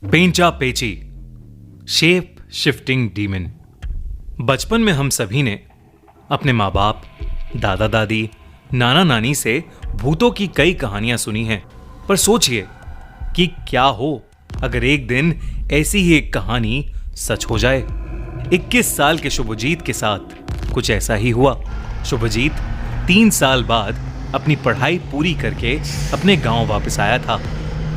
पेंचा पेची, shape shifting demon. बचपन में हम सभी ने अपने माँ बाप, दादा दादी, नाना नानी से भूतों की कई कहानियां सुनी हैं। पर सोचिए कि क्या हो अगर एक दिन ऐसी ही एक कहानी सच हो जाए। 21 साल के शुभजीत के साथ कुछ ऐसा ही हुआ। शुभजीत 3 साल बाद अपनी पढ़ाई पूरी करके अपने गांव वापस आया था।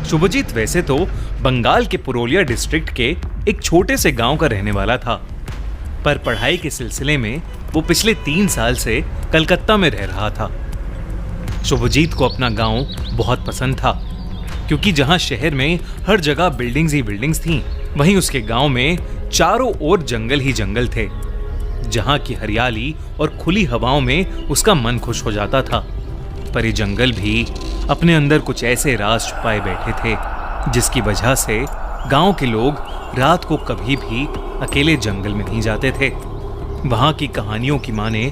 शुभजीत वैसे तो बंगाल के पुरुलिया डिस्ट्रिक्ट के एक छोटे से गांव का रहने वाला था, पर पढ़ाई के सिलसिले में वो पिछले 3 साल से कलकत्ता में रह रहा था। शुभजीत को अपना गांव बहुत पसंद था, क्योंकि जहां शहर में हर जगह बिल्डिंग्स ही बिल्डिंग्स थीं, वहीं उसके गांव में चारों ओर जंगल ही जंगल थे, जहां की हरियाली और खुली हवाओं में उसका मन खुश हो जाता था। पर ये जंगल भी अपने अंदर कुछ ऐसे राज छुपाए बैठे थे, जिसकी वजह से गांव के लोग रात को कभी भी अकेले जंगल में नहीं जाते थे। वहां की कहानियों की माने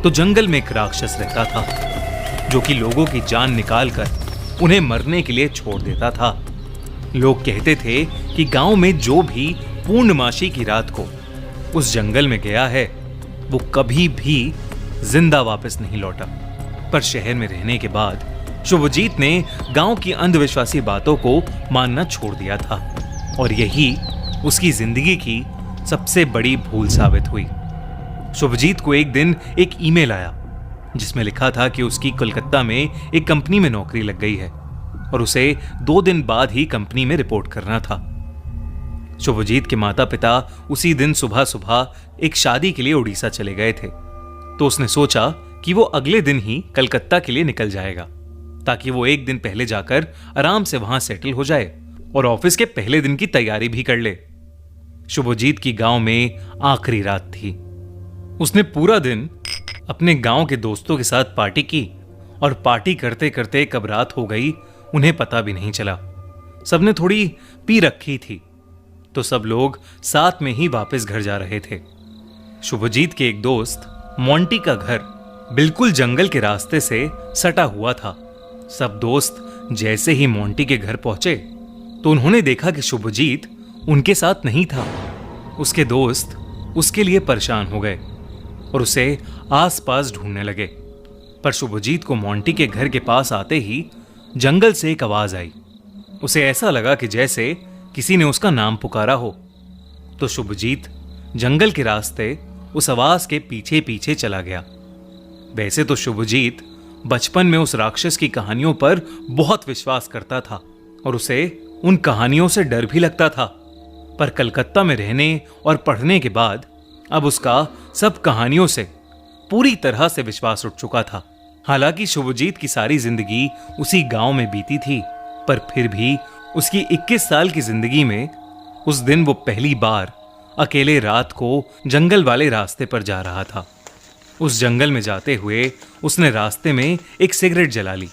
तो जंगल में एक राक्षस रहता था, जो कि लोगों की जान निकालकर उन्हें मरने के लिए छोड़ देता था। लोग कहते थे कि गांव में जो भी पूर्णमासी की रात को उस जंगल में गया है, वो कभी भी जिंदा वापस नहीं लौटा। पर शहर में रहने के बाद शुभजीत ने गांव की अंधविश्वासी बातों को मानना छोड़ दिया था, और यही उसकी जिंदगी की सबसे बड़ी भूल साबित हुई। शुभजीत को एक दिन एक ईमेल आया, जिसमें लिखा था कि उसकी कोलकाता में एक कंपनी में नौकरी लग गई है और उसे 2 दिन बाद ही कंपनी में रिपोर्ट करना था। शुभजीत के माता पिता उसी दिन सुबह सुबह एक शादी के लिए उड़ीसा चले गए थे, तो उसने सोचा कि वो अगले दिन ही कलकत्ता के लिए निकल जाएगा, ताकि वो एक दिन पहले जाकर आराम से वहां सेटल हो जाए और ऑफिस के पहले दिन की तैयारी भी कर ले। शुभजीत की गांव में आखिरी रात थी। उसने पूरा दिन अपने गांव के दोस्तों के साथ पार्टी की, और पार्टी करते करते कब रात हो गई उन्हें पता भी नहीं चला। सबने थोड़ी पी रखी थी, तो सब लोग साथ में ही वापस घर जा रहे थे। शुभजीत के एक दोस्त मोंटी का घर बिल्कुल जंगल के रास्ते से सटा हुआ था। सब दोस्त जैसे ही मोंटी के घर पहुंचे, तो उन्होंने देखा कि शुभजीत उनके साथ नहीं था। उसके दोस्त उसके लिए परेशान हो गए और उसे आसपास ढूंढने लगे। पर शुभजीत को मोंटी के घर के पास आते ही जंगल से एक आवाज आई। उसे ऐसा लगा कि जैसे किसी ने उसका नाम पुकारा हो। तो शुभजीत जंगल के रास्ते उस आवाज के पीछे पीछे चला गया। वैसे तो शुभजीत बचपन में उस राक्षस की कहानियों पर बहुत विश्वास करता था और उसे उन कहानियों से डर भी लगता था। पर कलकत्ता में रहने और पढ़ने के बाद अब उसका सब कहानियों से पूरी तरह से विश्वास उठ चुका था। हालांकि शुभजीत की सारी जिंदगी उसी गांव में बीती थी, पर फिर भी उसकी 21 साल की जिंदगी में उस दिन वो पहली बार अकेले रात को जंगल वाले रास्ते पर जा रहा था। उस जंगल में जाते हुए उसने रास्ते में एक सिगरेट जला ली।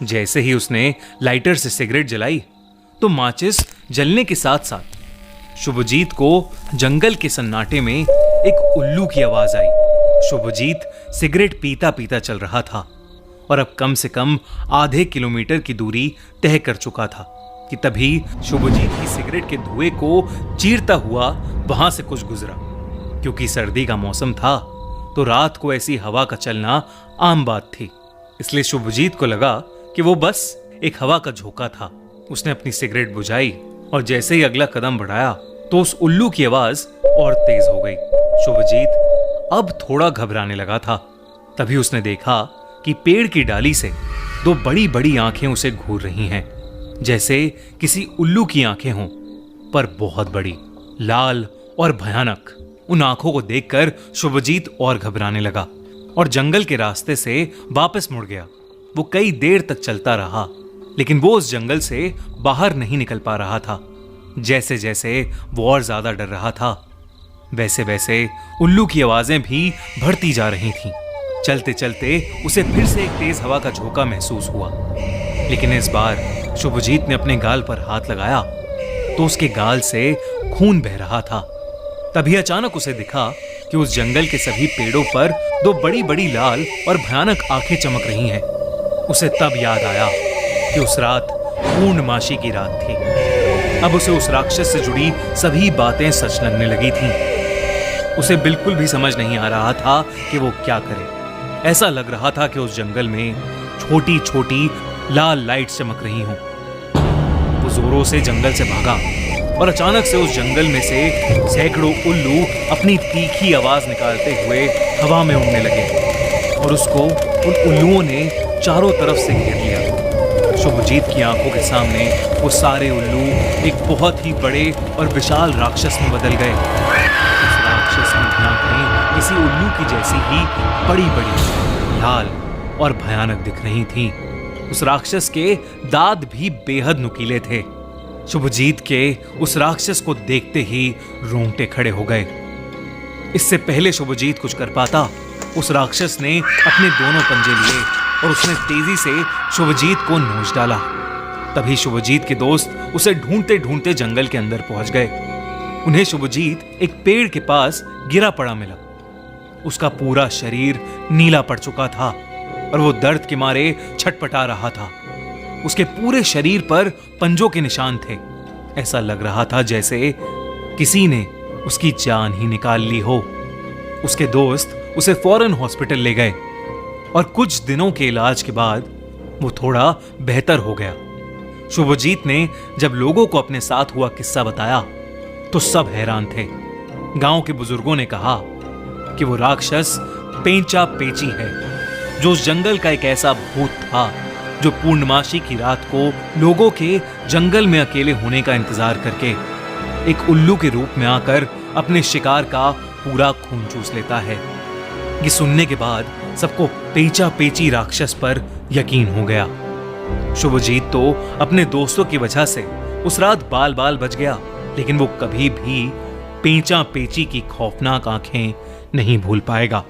जैसे ही उसने लाइटर से सिगरेट जलाई, तो माचिस जलने के साथ साथ शुभजीत को जंगल के सन्नाटे में एक उल्लू की आवाज आई। शुभजीत सिगरेट पीता पीता चल रहा था और अब कम से कम आधे किलोमीटर की दूरी तय कर चुका था कि तभी शुभजीत की सिगरेट के धुएं को चीरता हुआ वहां से कुछ गुजरा। क्योंकि सर्दी का मौसम था, तो रात को ऐसी हवा का चलना आम बात थी, इसलिए शुभजीत को लगा कि वो बस एक हवा का झोंका था। उसने अपनी सिगरेट बुझाई और जैसे ही अगला कदम बढ़ाया, तो उस उल्लू की आवाज और तेज हो गई। शुभजीत अब थोड़ा घबराने लगा था। तभी उसने देखा कि पेड़ की डाली से 2 बड़ी बड़ी आंखें उसे घूर रही हैं, जैसे किसी उल्लू की आंखें हों, पर बहुत बड़ी, लाल और भयानक। उन आंखों को देखकर शुभजीत और घबराने लगा और जंगल के रास्ते से वापस मुड़ गया। वो कई देर तक चलता रहा, लेकिन वो उस जंगल से बाहर नहीं निकल पा रहा था। जैसे जैसे वो और ज्यादा डर रहा था, वैसे वैसे उल्लू की आवाजें भी बढ़ती जा रही थीं। चलते चलते उसे फिर से एक तेज हवा का झोंका महसूस हुआ, लेकिन इस बार शुभजीत ने अपने गाल पर हाथ लगाया तो उसके गाल से खून बह रहा था। तभी अचानक उसे दिखा कि कि उस जंगल के सभी पेड़ों पर दो बड़ी बड़ी लाल और भयानक आंखें चमक रही हैं। उसे तब याद आया कि उस रात पूर्णमासी की रात थी। अब उसे उस राक्षस से जुड़ी सभी बातें सच लगने लगी थीं। उसे बिल्कुल भी समझ नहीं आ रहा था कि वो क्या करे। ऐसा लग रहा था कि उस जंगल में छोटी छोटी लाल लाइट चमक रही हों। वो जोरों से जंगल से भागा और अचानक से उस जंगल में से सैकड़ों उल्लू अपनी तीखी आवाज निकालते हुए हवा में उड़ने लगे और उसको उन उल्लुओं ने चारों तरफ से घेर लिया। शुभजीत की आंखों के सामने वो सारे उल्लू एक बहुत ही बड़े और विशाल राक्षस में बदल गए। उस राक्षस की आंखें किसी उल्लू की जैसी ही बड़ी बड़ी, लाल और भयानक दिख रही थीं। उस राक्षस के दांत भी बेहद नुकीले थे। शुभजीत के उस राक्षस को देखते ही रोंगटे खड़े हो गए। इससे पहले शुभजीत कुछ कर पाता, उस राक्षस ने अपने दोनों पंजे लिए और उसने तेजी से शुभजीत को नोच डाला। तभी शुभजीत के दोस्त उसे ढूंढते ढूंढते जंगल के अंदर पहुंच गए। उन्हें शुभजीत एक पेड़ के पास गिरा पड़ा मिला। उसका पूरा शरीर नीला पड़ चुका था और वो दर्द के मारे छटपटा रहा था। उसके पूरे शरीर पर पंजों के निशान थे। ऐसा लग रहा था जैसे किसी ने उसकी जान ही निकाल ली हो। उसके दोस्त उसे फौरन हॉस्पिटल ले गए और कुछ दिनों के इलाज के बाद वो थोड़ा बेहतर हो गया। शुभजीत ने जब लोगों को अपने साथ हुआ किस्सा बताया तो सब हैरान थे। गांव के बुजुर्गों ने कहा कि वो राक्षस पेंचा पेची है, जो उस जंगल का एक ऐसा भूत था जो पूर्णमासी की रात को लोगों के जंगल में अकेले होने का इंतजार करके एक उल्लू के रूप में आकर अपने शिकार का पूरा खून चूस लेता है। ये सुनने के बाद सबको पेंचा पेची राक्षस पर यकीन हो गया। शुभजीत तो अपने दोस्तों की वजह से उस रात बाल बाल बच गया, लेकिन वो कभी भी पेंचा पेची की खौफनाक आंखें नहीं भूल पाएगा।